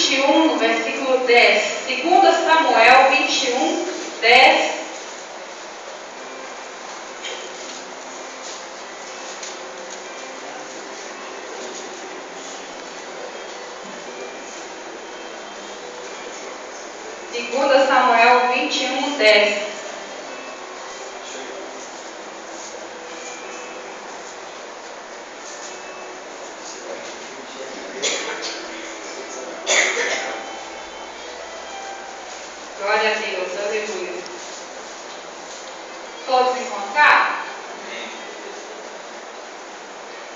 21, no versículo 10. 2 Samuel 21, 10. Segunda Samuel 21, 10. Glória a Deus, aleluia. Todos encontraram?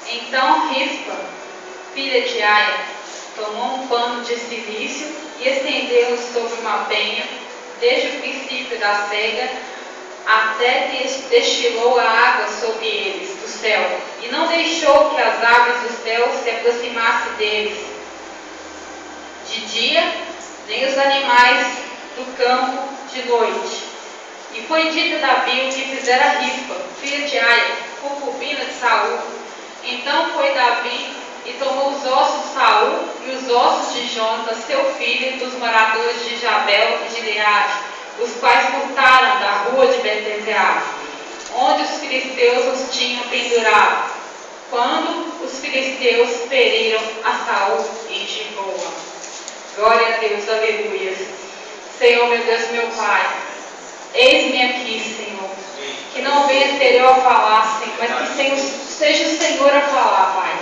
Então Rispa, filha de Aia, tomou um pano de silício e estendeu-o sobre uma penha, desde o princípio da cega até que destilou a água sobre eles do céu, e não deixou que as aves do céu se aproximassem deles de dia, nem os animais do campo de noite. E foi dito a Davi o que fizera Rispa, filha de Aia, concubina de Saul. Então foi Davi e tomou os ossos de Saul e os ossos de Jonatas, seu filho, dos moradores de Jabel e de Gileade, os quais furtaram da rua de Betezeá, onde os filisteus os tinham pendurado, quando os filisteus feriram a Saul em Giboa. Glória a Deus, aleluia. Senhor, meu Deus, meu Pai, eis-me aqui, Senhor. Que não venha ser eu a falar, Senhor, mas que seja o Senhor a falar, Pai.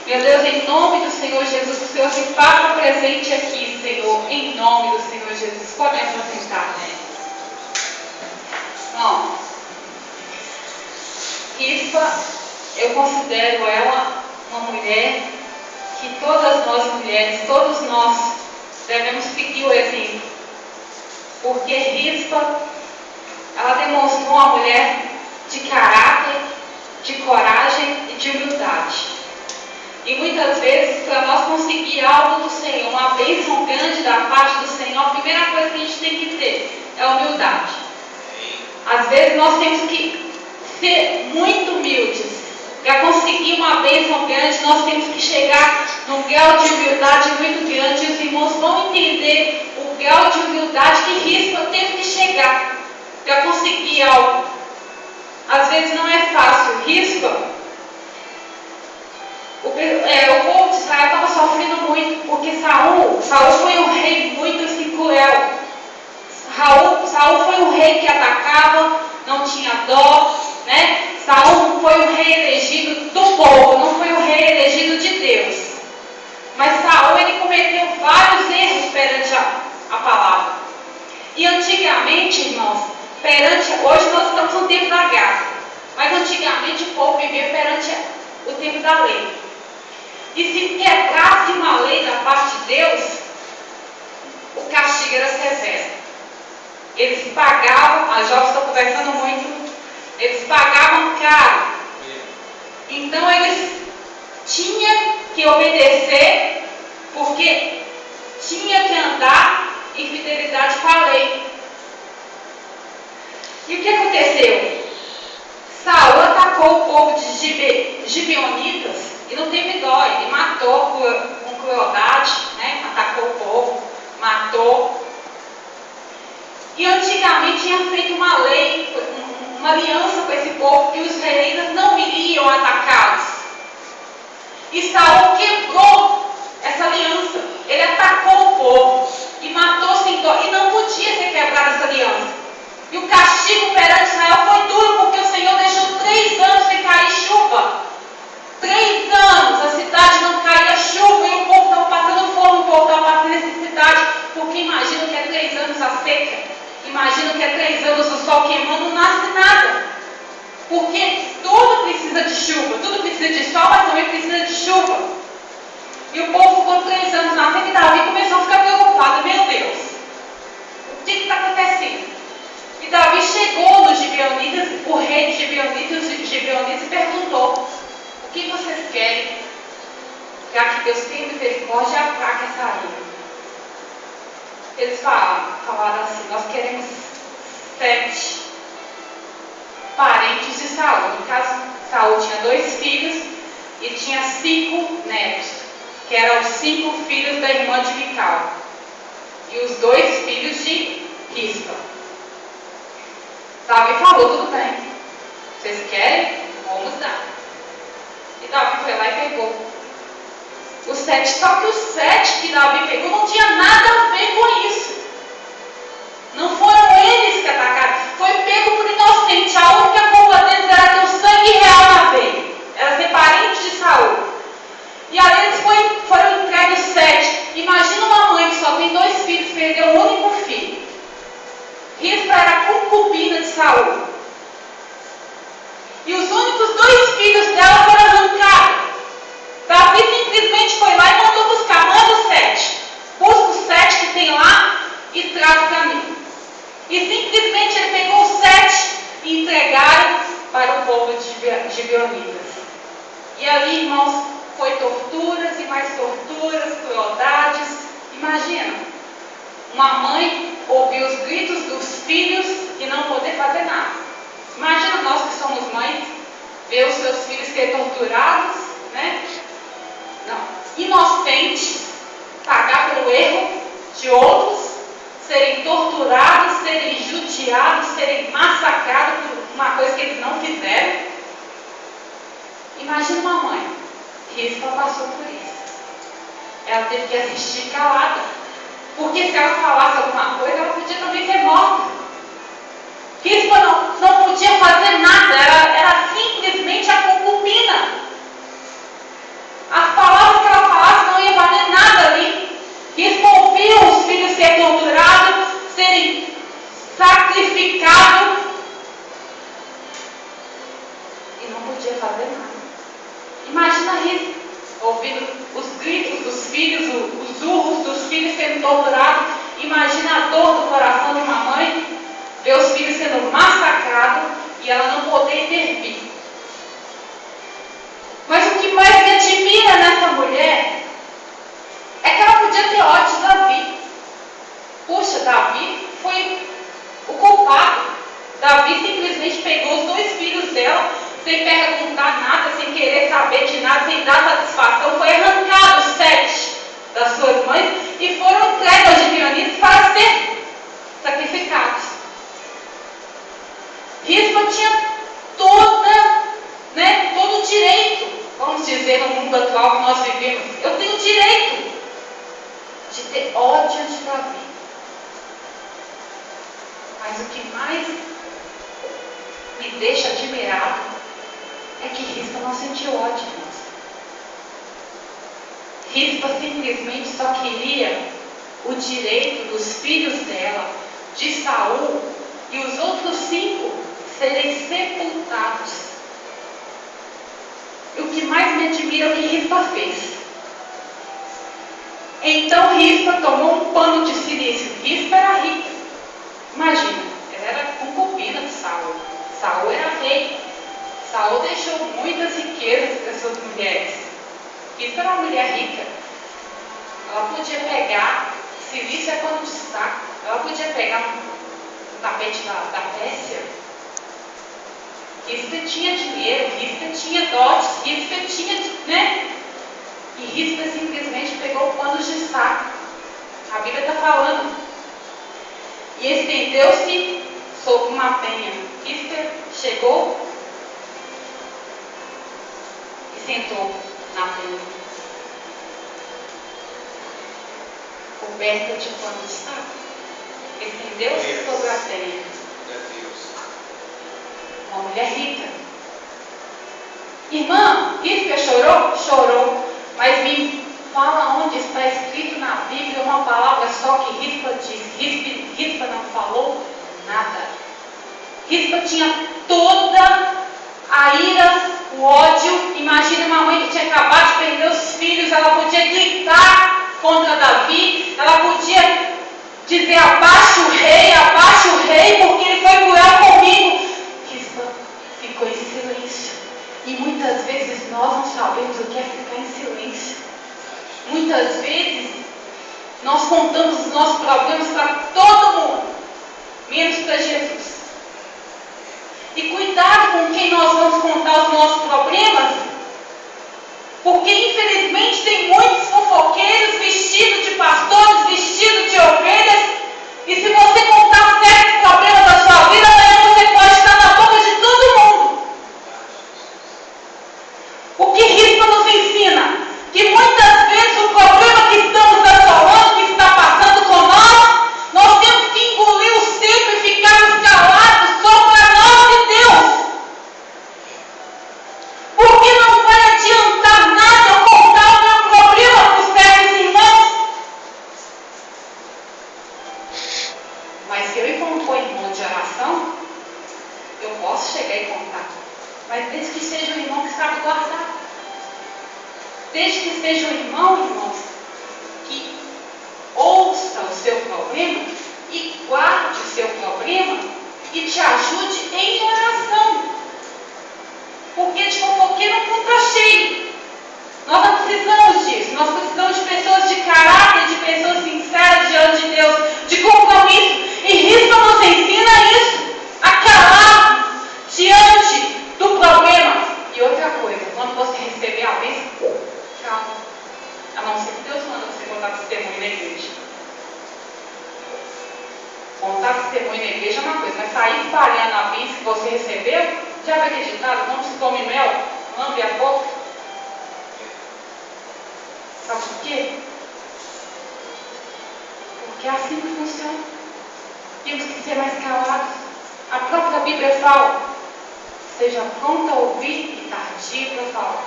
Meu Deus, em nome do Senhor Jesus, que o Senhor se faça presente aqui, Senhor, em nome do Senhor Jesus. Podem se sentar, né? Bom, Rispa, eu considero ela uma mulher que todas nós mulheres, todos nós devemos seguir o exemplo. Porque Rispa, ela demonstrou uma mulher de caráter, de coragem e de humildade. E muitas vezes, para nós conseguir algo do Senhor, uma bênção grande da parte do Senhor, a primeira coisa que a gente tem que ter é a humildade. Às vezes nós temos que ser muito humildes. Para conseguir uma bênção grande, nós temos que chegar num grau de humildade muito grande. E os irmãos vão entender o grau de humildade que Rispa teve que chegar para conseguir algo. Às vezes não é fácil. Rispa, o povo de Israel estava sofrendo muito, porque Saul foi um rei muito assim, cruel. Saul foi um rei que atacava, não tinha dó, né? Saul foi um rei elegido do povo, não foi um rei elegido de Deus. Mas Saul, ele cometeu vários erros perante a palavra. E antigamente, irmãos, hoje nós estamos no tempo da graça, mas antigamente o povo vivia perante o tempo da lei. E se quebrasse uma lei da parte de Deus, o castigo era severo. Eles pagavam, a jovens estão conversando muito, eles pagavam caro. Então eles tinham que obedecer, porque tinha que andar em fidelidade com a lei. E o que aconteceu? Saul atacou o povo de Gibeonitas e não teve dó, ele matou com crueldade, né? Atacou o povo, matou. E antigamente tinha feito uma lei, uma aliança com esse povo, que os israelitas não iriam atacá-los. E Saul quebrou essa aliança. Ele atacou o povo e matou sem dó. E não podia ser quebrada essa aliança. E o castigo perante Israel foi duro, porque o Senhor deixou 3 anos sem cair chuva. 3 anos a cidade não caía chuva e o povo estava passando fome, o povo estava passando necessidade. Porque imagina que é 3 anos a seca. Imagina que é 3 anos o sol queimando, não nasce nada. Porque tudo precisa de chuva, tudo precisa de sol, mas também precisa de chuva. E o povo ficou 3 anos na seca e Davi começou a ficar preocupado. Meu Deus, o que está acontecendo? E Davi chegou nos Gibeonitas, o rei de Gibeonitas, e perguntou: o que vocês querem? Já que Deus tem misericórdia e aplaca essa ira. Eles falaram assim: nós queremos 7 parentes de Saul. No caso, Saul tinha 2 filhos e tinha 5 netos. que eram os 5 filhos da irmã de Mical, e os 2 filhos de Rispa. Davi falou, tudo bem, vocês querem? Vamos dar. E Davi foi lá e pegou os 7, só que os 7 que Davi pegou não tinha nada a ver com isso. Não foram eles que atacaram, foi pego por inocente. A única culpa deles era ter o sangue real na veia, era ser parente de Saul. E ali eles foram entregues 7. Imagina uma mãe que só tem 2 filhos, perdeu um único filho. Rispa era concubina de Saul. E os únicos 2 filhos dela foram arrancados. Davi simplesmente foi lá e mandou buscar. Manda os 7. Busca os 7 que tem lá e traz para mim. E simplesmente ele pegou os 7 e entregaram para o povo de Gibeonitas. E ali, irmãos, foi torturas e mais torturas, crueldades. Imagina, uma mãe ouvir os gritos dos filhos e não poder fazer nada. Imagina nós que somos mães, ver os seus filhos serem torturados, né? Não, inocentes, pagar pelo erro de outros, serem torturados, serem judiados, serem massacrados por uma coisa que eles não fizeram. Imagina uma mãe, Rispa passou por isso. Ela teve que assistir calada, porque se ela falasse alguma coisa, ela podia também ser morta. Rispa não podia fazer nada, era simplesmente a concubina. As palavras que ela falasse não iam valer nada ali. Rispa ouviu os filhos serem torturados, serem sacrificados, e não podia fazer nada. Imagina Rispa ouvindo os gritos dos filhos, os urros dos filhos sendo torturados. Imagina a dor do coração de uma mãe ver os filhos sendo massacrados e ela não poder intervir. Mas o que mais me admira nessa mulher é que ela podia ter ódio de Davi. Puxa, Davi foi o culpado. Davi simplesmente pegou os 2 filhos dela, sem perguntar nada, sem querer saber de nada, sem dar satisfação. Foi arrancado os 7 das suas mães e foram entregues aos gibeonitas para ser sacrificados. Rispa tinha todo o direito, vamos dizer, no mundo atual que nós vivemos. Eu tenho o direito de ter ódio de Davi. Mas o que mais me deixa admirado é que Rispa não sentiu ódio, irmãos. Rispa simplesmente só queria o direito dos filhos dela, de Saul e os outros 5 serem sepultados. E o que mais me admira é o que Rispa fez. Então Rispa tomou um pano de silício. Rispa era rica. Imagina, ela era concubina de Saul. Saul era rei. Saul deixou muitas riquezas para suas mulheres. Rispa era uma mulher rica. Ela podia pegar, silício é pano de saco. Ela podia pegar um tapete da Pérsia. Rispa tinha dinheiro, Rispa tinha dotes, Rispa tinha, né? E Rispa simplesmente pegou panos de saco. A Bíblia está falando. E estendeu-se sobre uma penha. Rispa chegou e sentou na penha, coberta de pano de saco. Estendeu-se sobre a penha. Uma mulher rica. Irmã, Rispa chorou? Chorou. Mas me fala onde está escrito na Bíblia uma palavra só que Rispa disse. Rispa não falou nada. Rispa tinha toda a ira, o ódio. Imagina uma mãe que tinha acabado de perder os filhos. Ela podia gritar contra Davi. Ela podia dizer abaixo o rei, porque ele foi cruel comigo. Rispa ficou em silêncio. E muitas vezes nós não sabemos o que é ficar em silêncio. Muitas vezes nós contamos os nossos problemas para todo mundo, menos para Jesus. E cuidado com quem nós vamos contar os nossos problemas, porque infelizmente tem muitos O que Rispa nos ensina? Que muitas vezes o problema que estamos assolando, que está passando com nós temos que engolir o seco e ficarmos calados só para nós e Deus. Porque não vai adiantar nada eu contar o meu problema para os certos irmãos. Mas se eu encontrar um irmão de oração, eu posso chegar e contar. Mas desde que seja um irmão que sabe guardar. Desde que seja um irmão, irmãos, que ouça o seu problema e guarde o seu problema e te ajude em oração. Porque de fofoqueiro o mundo está cheio. Nós não precisamos disso. Nós precisamos de pessoas de caráter, de pessoas sinceras diante de Deus, de compromisso. E Rispa nos ensina isso, a calar diante do problema. E outra coisa, quando você receber a bênção, calma. A não ser que Deus manda você contar testemunho na igreja. Contar testemunho na igreja é uma coisa, mas sair espalhando a bênção que você recebeu, já vai acreditado, não se come mel, lambe a boca. Sabe por quê? Porque é assim que funciona. Temos que ser mais calados. A própria Bíblia fala, seja pronto a ouvir e tardio para falar.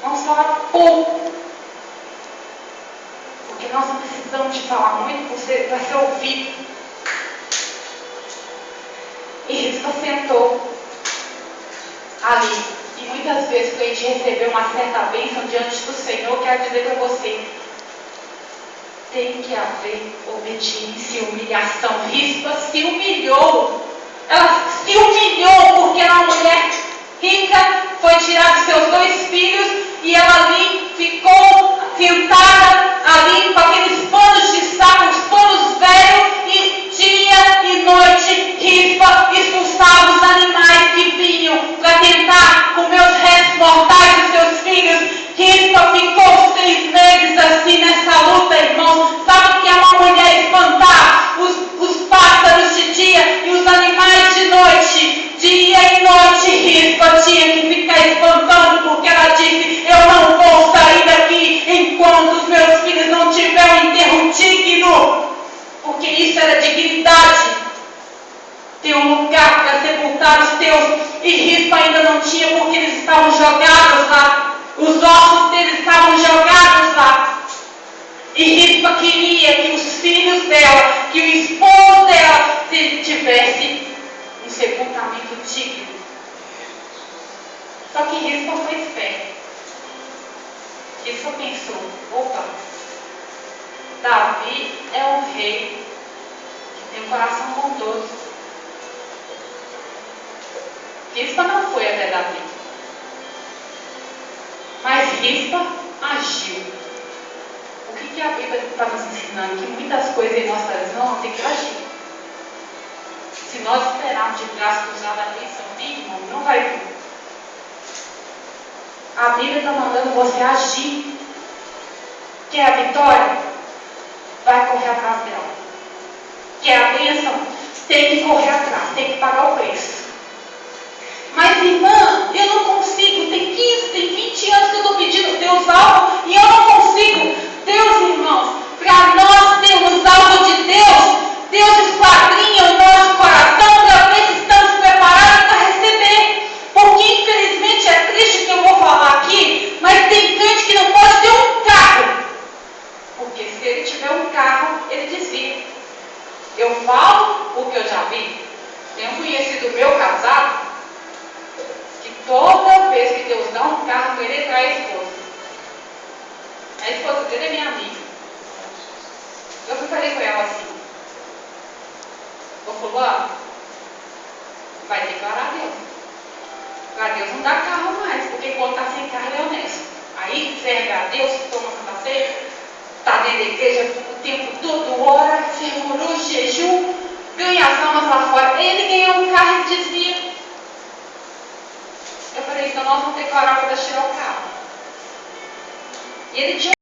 Vamos falar pouco. Porque nós não precisamos de falar muito para ser ouvido. E Rispa sentou ali. E muitas vezes quando a gente recebeu uma certa bênção diante do Senhor, quero dizer para você, tem que haver obediência e humilhação. Rispa se humilhou. Ela se humilhou porque era uma mulher rica, foi tirar dos seus 2 filhos e ela ali ficou sentada ali com aqueles panos de saco, os panos velhos, e dia e noite Rispa expulsava os animais que vinham para tentar comer os restos mortais dos seus filhos. Rispa ficou 6 meses assim nessa luta, irmãos. Sabe o que é uma mulher espantar os pássaros de dia e os animais de noite? Dia e noite Rispa tinha que ficar espantando, porque ela disse, eu não vou sair daqui enquanto os meus filhos não tiverem um enterro digno. Porque isso era dignidade. Ter um lugar para sepultar os teus. E Rispa ainda não tinha, porque eles estavam jogados lá. Os ossos deles estavam jogados lá. E Rispa queria que os filhos dela, que o esposo dela, tivesse um sepultamento digno. Só que Rispa foi esperta. Rispa pensou, opa, Davi é um rei que tem um coração bondoso. Rispa não foi até Davi. Mas Rispa agiu. O que a Bíblia está nos ensinando? Que muitas coisas em nossa vida não tem que agir. Se nós esperarmos de braço cruzado a bênção vir, irmão, não vai vir. A Bíblia está mandando você agir. Quer a vitória? Vai correr atrás dela. Quer a bênção? Tem que correr atrás, tem que pagar o preço. Mas irmã, eu não consigo, tem 15, tem 20 anos que eu estou pedindo a Deus algo e eu não consigo. Deus, irmãos, para nós termos algo de Deus esquadrinha o nosso coração para ver se estamos preparados para receber. Porque infelizmente é triste que eu vou falar aqui, mas tem crente que não pode ter um carro. Porque se ele tiver um carro, ele desvia. Eu falo o que eu já vi. Tem um conhecido meu casado, toda vez que Deus dá um carro para ele, traz a esposa. A esposa dele é minha amiga. Eu falei com ela assim, ô fulano, vai declarar a Deus. Para Deus não dá carro mais, porque quando está sem carro ele é honesto. Aí serve a Deus, toma Santa Ceia, está dentro da igreja o tempo todo, ora, fervoroso, jejum, ganha as almas lá fora. Ele ganhou um carro e desvia. Eu falei, então nós vamos declarar para tirar o carro. E ele tinha